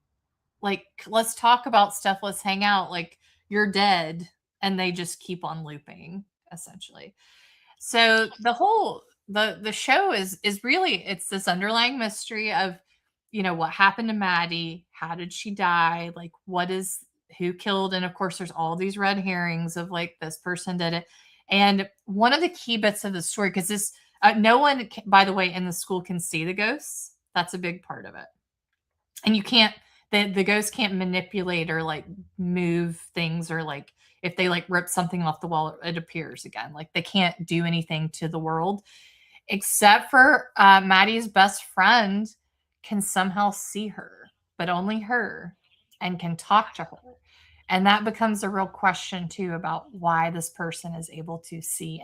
like, let's talk about stuff. Let's hang out. Like, you're dead. And they just keep on looping, essentially. So the whole the show is really, it's this underlying mystery of, what happened to Maddie, how did she die, like who killed, and of course there's all these red herrings of like this person did it. And one of the key bits of the story, because this no one, by the way, in the school can see the ghosts. That's a big part of it. And you can't, the ghosts can't manipulate or like move things, or like if they like rip something off the wall, it appears again. Like they can't do anything to the world, except for Maddie's best friend can somehow see her, but only her, and can talk to her. And that becomes a real question too about why this person is able to see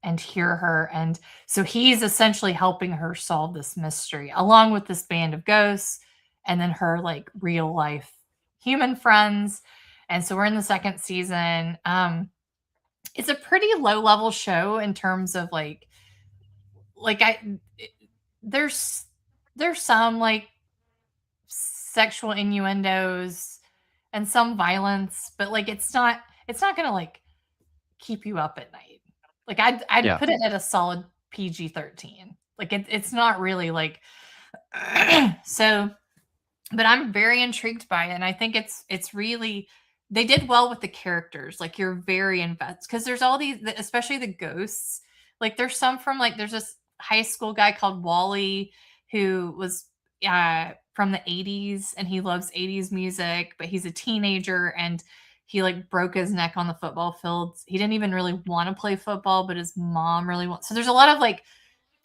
and hear her. And so he's essentially helping her solve this mystery along with this band of ghosts and then her like real life human friends. And so we're in the second season. It's a pretty low level show in terms of there's some like sexual innuendos and some violence, but like it's not gonna like keep you up at night. Like I'd put it at a solid PG-13. Like it's not really like so, but I'm very intrigued by it, and I think it's really, they did well with the characters. Like you're very invested because there's all these, especially the ghosts. Like there's some from like, there's this high school guy called Wally who was from the 80s, and he loves 80s music, but he's a teenager and he like broke his neck on the football field. He didn't even really want to play football, but his mom really wants. So there's a lot of like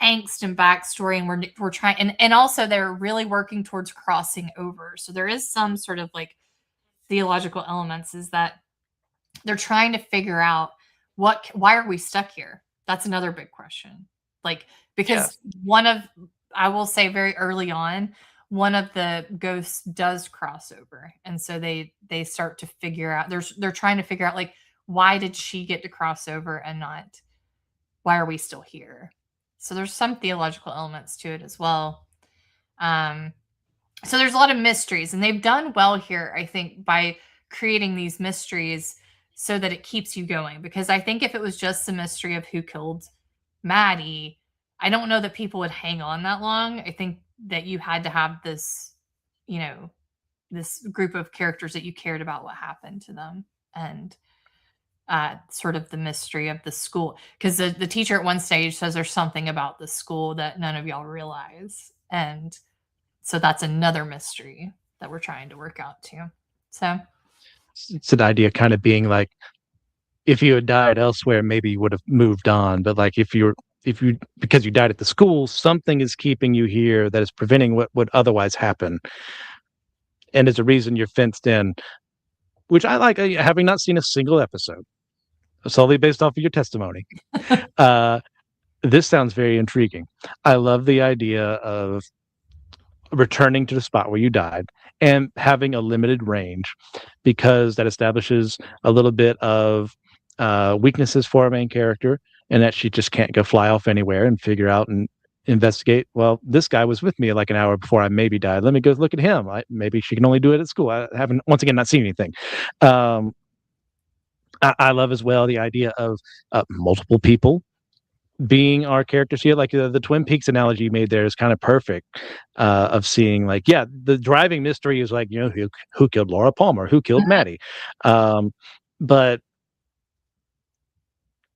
angst and backstory, and we're trying, and also they're really working towards crossing over. So there is some sort of like theological elements, is that they're trying to figure out why are we stuck here? That's another big question. Like, because I will say very early on, one of the ghosts does cross over. And so they start to figure out, they're trying to figure out like, why did she get to cross over and not, why are we still here? So there's some theological elements to it as well. So there's a lot of mysteries, and they've done well here, I think, by creating these mysteries so that it keeps you going. Because I think if it was just the mystery of who killed Maddie, I don't know that people would hang on that long. I think that you had to have this, this group of characters that you cared about what happened to them, and sort of the mystery of the school. Because the teacher at one stage says there's something about the school that none of y'all realize. And so that's another mystery that we're trying to work out too. So it's an idea kind of being like, if you had died elsewhere, maybe you would have moved on. But like if you because you died at the school, something is keeping you here that is preventing what would otherwise happen. And there's a reason you're fenced in, which I like, having not seen a single episode, solely based off of your testimony. This sounds very intriguing. I love the idea of returning to the spot where you died and having a limited range, because that establishes a little bit of weaknesses for our main character, and that she just can't go fly off anywhere and figure out and investigate. Well, this guy was with me like an hour before I maybe died. Let me go look at him. Maybe she can only do it at school. I haven't, once again, not seen anything. Um, I love as well the idea of multiple people being our characters here. Like the Twin Peaks analogy you made there is kind of perfect. Of seeing like, yeah, the driving mystery is like, who killed Laura Palmer, who killed Maddie, um, but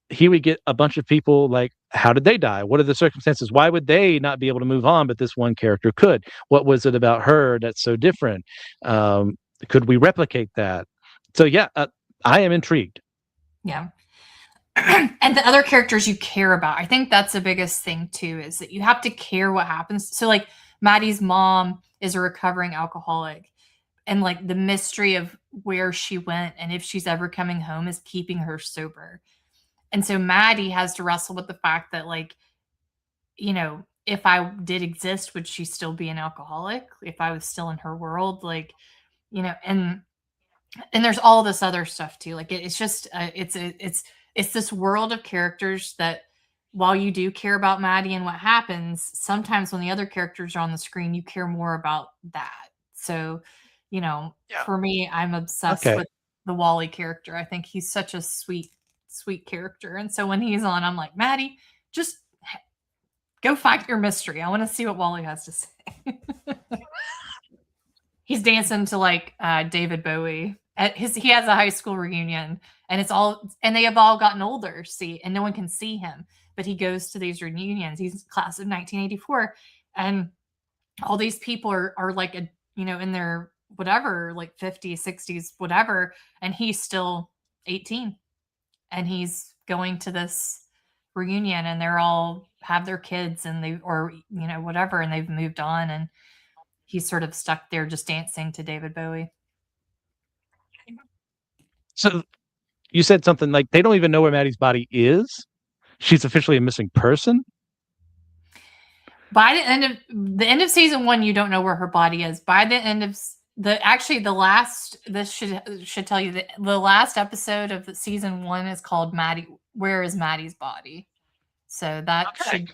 here we get a bunch of people like, how did they die? What are the circumstances? Why would they not be able to move on, but this one character could? What was it about her that's so different? Could we replicate that? So yeah, I am intrigued. Yeah. And the other characters you care about. I think that's the biggest thing too, is that you have to care what happens. So like Maddie's mom is a recovering alcoholic, and like the mystery of where she went and if she's ever coming home is keeping her sober. And so Maddie has to wrestle with the fact that, like, if I did exist, would she still be an alcoholic if I was still in her world? Like, and there's all this other stuff too. Like it's just it's this world of characters that, while you do care about Maddie and what happens, sometimes when the other characters are on the screen, you care more about that. So, Yeah. for me, I'm obsessed Okay. with the Wally character. I think he's such a sweet character. And so when he's on, I'm like, Maddie, just go find your mystery. I want to see what Wally has to say. He's dancing to like David Bowie. He has a high school reunion, and they have all gotten older. See, and no one can see him, but he goes to these reunions. He's class of 1984, and all these people are like in their whatever, like 50s, 60s, whatever, and he's still 18, and he's going to this reunion, and they're all have their kids, and they or whatever, and they've moved on, and he's sort of stuck there just dancing to David Bowie. So you said something like they don't even know where Maddie's body is. She's officially a missing person. By the end of season 1, you don't know where her body is. By the end of the last, this should tell you that the last episode of the season 1 is called Maddie. Where is Maddie's body? So that Okay.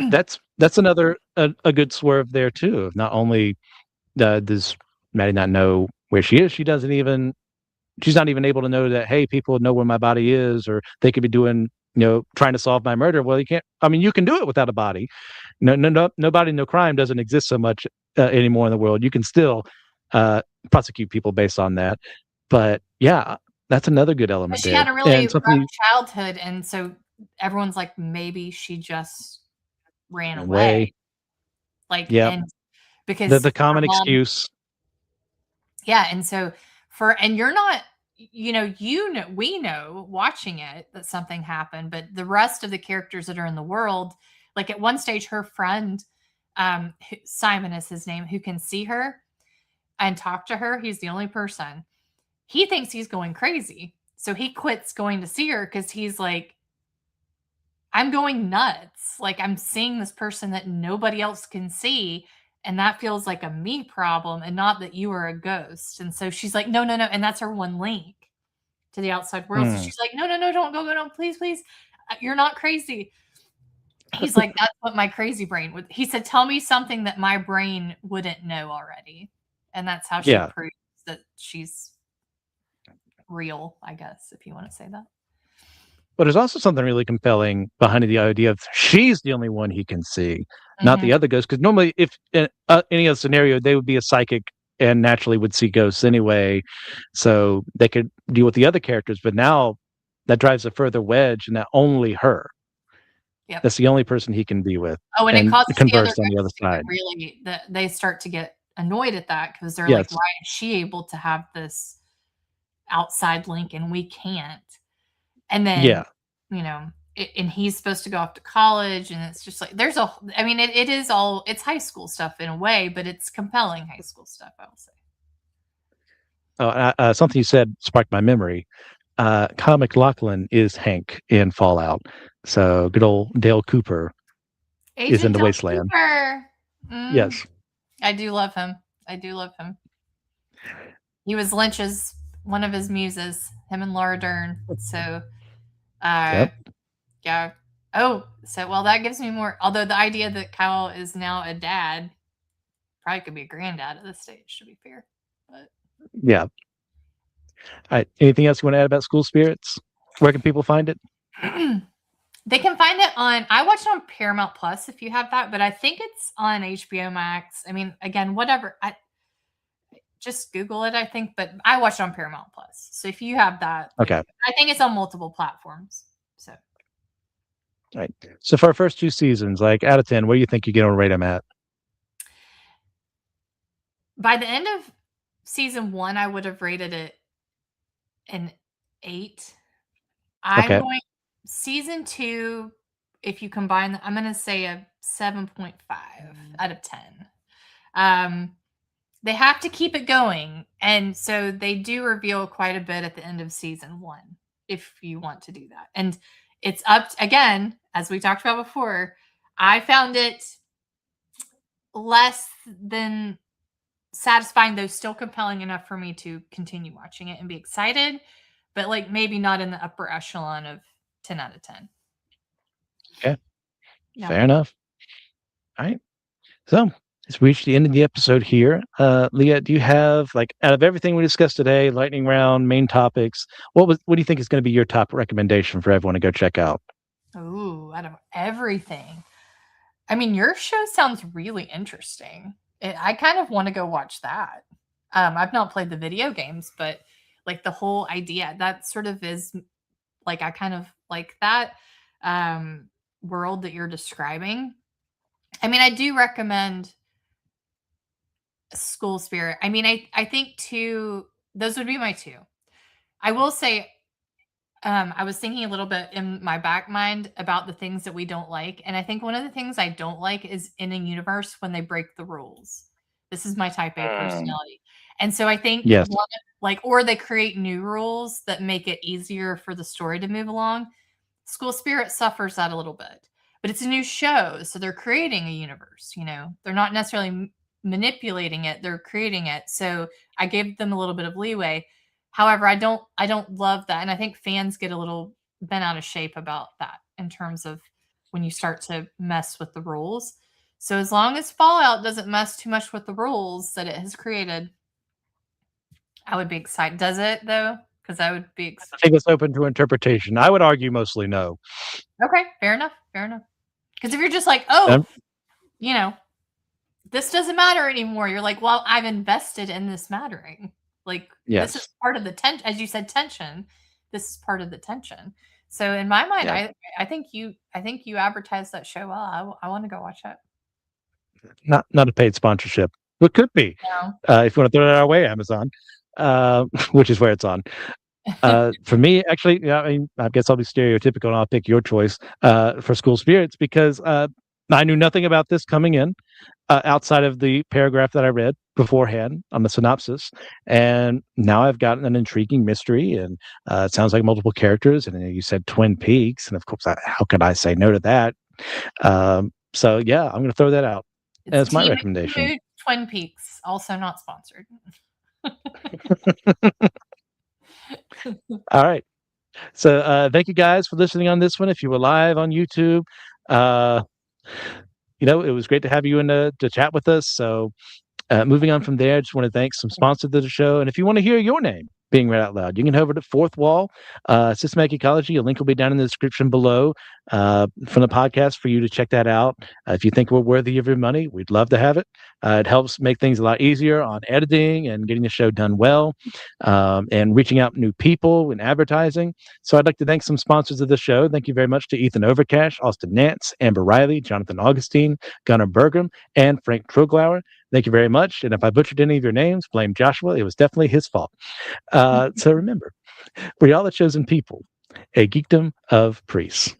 should. That's another a good swerve there too. Not only does Maddie not know where she is, she's not even able to know that, hey, people know where my body is, or they could be doing, trying to solve my murder. Well, you can't. I mean, you can do it without a body. No body, no crime doesn't exist so much anymore in the world. You can still prosecute people based on that. But yeah, that's another good But element she there, had a really and rough something childhood, and so everyone's like, maybe she just ran away. way. Like, Yep. and The because the her common mom. excuse. Yeah, and so and you're not, we know watching it that something happened, but the rest of the characters that are in the world, like at one stage, her friend, Simon is his name, who can see her and talk to her. He's the only person. He thinks he's going crazy, so he quits going to see her because he's like, I'm going nuts. Like I'm seeing this person that nobody else can see. And that feels like a me problem and not that you are a ghost. And so she's like, no, no, no. And that's her one link to the outside world. So Hmm. she's like, no, no, no, don't go, no, please, please. You're not crazy. He's like, that's what my crazy brain would. He said, tell me something that my brain wouldn't know already. And that's how she Yeah. proves that she's real, I guess, if you want to say that. But there's also something really compelling behind the idea of she's the only one he can see, not Mm-hmm. the other ghosts. Because normally, if in any other scenario, they would be a psychic and naturally would see ghosts anyway, so they could deal with the other characters. But now that drives a further wedge, and that only her. Yep. That's the only person he can be with Oh, and it and causes the other converse on the other guys to get side. really that they start to get annoyed at that because they're like, Yes. why is she able to have this outside link and we can't? And then, Yeah. and he's supposed to go off to college, and it's just like I mean, it is all it's high school stuff in a way, but it's compelling high school stuff, I will say. Something you said sparked my memory. Kyle MacLachlan is Hank in Fallout. So good old Dale Cooper is in Agent the Del Wasteland. Cooper. Yes. I do love him. I do love him. He was Lynch's one of his muses, him and Laura Dern. So, uh, Yep. yeah. Oh, so well, that gives me more. Although the idea that Kyle is now a dad probably could be a granddad at this stage, to be fair. But Yeah. All right. Anything else you want to add about School Spirits? Where can people find it? they can find it on. I watched it on Paramount Plus if you have that, but I think it's on HBO Max. I mean, again, whatever. I just Google it. I think, but I watched it on Paramount Plus. So if you have that, like, Okay. I think it's on multiple platforms. So All right. So for our first 2 seasons, like out of 10, what do you think you're going to rate them at? by the end of season 1, I would have rated it an 8. I'm Okay. going season 2, if you combine I'm gonna say a 7.5 out of 10. They have to keep it going, and so they do reveal quite a bit at the end of season 1, if you want to do that. And it's up again, as we talked about before, I found it less than satisfying, though still compelling enough for me to continue watching it and be excited, but like maybe not in the upper echelon of 10 out of 10. Okay. Yeah. Fair enough. All right. So it's reached the end of the episode here. Leah, do you have, like, out of everything we discussed today, lightning round, main topics, what do you think is going to be your top recommendation for everyone to go check out? Ooh, out of everything. I mean, your show sounds really interesting. I kind of want to go watch that. I've not played the video games, but like the whole idea, that sort of is like, I kind of like that world that you're describing. I mean, I do recommend School Spirit. I mean, I think those would be my two. I will say, I was thinking a little bit in my back mind about the things that we don't like, and I think one of the things I don't like is in a universe when they break the rules. This is my type A Mm. personality, and so I think Yes. or they create new rules that make it easier for the story to move along. School Spirit suffers that a little bit, but it's a new show, so they're creating a universe. They're not necessarily manipulating it; they're creating it. So I gave them a little bit of leeway. However, I don't love that, and I think fans get a little bent out of shape about that in terms of when you start to mess with the rules. So as long as Fallout doesn't mess too much with the rules that it has created, I would be excited. Does it though? Because I would be I think it's open to interpretation. I would argue mostly no. okay. Fair enough. Fair enough. Because if you're just like, oh, Um, you know, this doesn't matter anymore, you're like, well, I've invested in this mattering. Like, this is yes. part of the tension, as you said, tension. This is part of the tension. So in my mind, Yeah. I think you advertised that show well. I want to go watch it. Not a paid sponsorship, but could be. No. If you want to throw it our way, Amazon, which is where it's on. For me, actually, yeah, I mean, I guess I'll be stereotypical and I'll pick your choice for School Spirits because I knew nothing about this coming in outside of the paragraph that I read beforehand on the synopsis, and now I've gotten an intriguing mystery, and it sounds like multiple characters, and you said Twin Peaks, and of course, how could I say no to that? So yeah, I'm going to throw that out It's as my Team recommendation. Twin Peaks, also not sponsored. All right. So thank you guys for listening on this one. If you were live on YouTube, uh, it was great to have you in to chat with us. So moving on from there, I just want to thank some sponsors of the show. And if you want to hear your name being read out loud, you can head over to Fourth Wall, Systematic Ecology. A link will be down in the description below from the podcast for you to check that out. If you think we're worthy of your money, we'd love to have it. It helps make things a lot easier on editing and getting the show done well and reaching out new people and advertising. So I'd like to thank some sponsors of the show. Thank you very much to Ethan Overcash, Austin Nance, Amber Riley, Jonathan Augustine, Gunnar Bergam, and Frank Troglauer. Thank you very much. And if I butchered any of your names, blame Joshua. It was definitely his fault. So remember, we are the chosen people, a geekdom of priests.